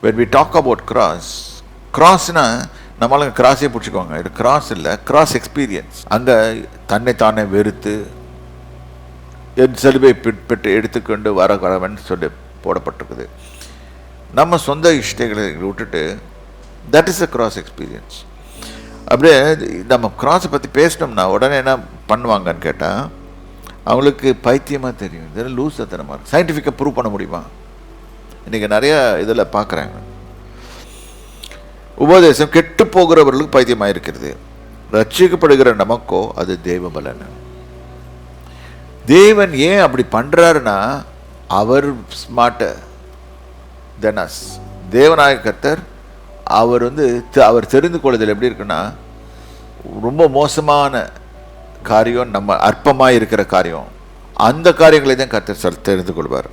when we talk about crossனா நம்மளுங்க கிராஸே பிடிச்சிக்குவாங்க. இது cross இல்லை, cross experience. அங்கே தன்னைத்தானே வெறுத்து என் செலுவை பெற்று எடுத்துக்கொண்டு வரவன் சொல்லி போடப்பட்டிருக்குது. நம்ம சொந்த இஷ்டங்களை விட்டுட்டு that is a cross experience. அப்படியே நம்ம கிராஸை பற்றி பேசினோம்னா உடனே என்ன பண்ணுவாங்கன்னு கேட்டால் அவங்களுக்கு பைத்தியமாக தெரியும். இதெல்லாம் லூஸ் தனமாக இருக்குது. சயின்டிஃபிக்காக ப்ரூவ் பண்ண முடியுமா? இன்றைக்கி நிறையா இதில் பார்க்குறாங்க. உபதேசம் கெட்டு போகிறவர்களுக்கு பைத்தியமாக இருக்கிறது, ரட்சிக்கப்படுகிற நமக்கோ அது தெய்வ பலன். தேவன் ஏன் அப்படி பண்ணுறாருன்னா அவர் ஸ்மார்ட்டர் தென் அஸ். தேவநாயக கர்த்தர் அவர் அவர் தெரிந்து கொள்ளுதல் எப்படி இருக்குன்னா, ரொம்ப மோசமான காரியம், நம்ம அற்பமாக இருக்கிற காரியம், அந்த காரியங்களை தான் கர்த்தர் தெரிந்து கொள்வார்.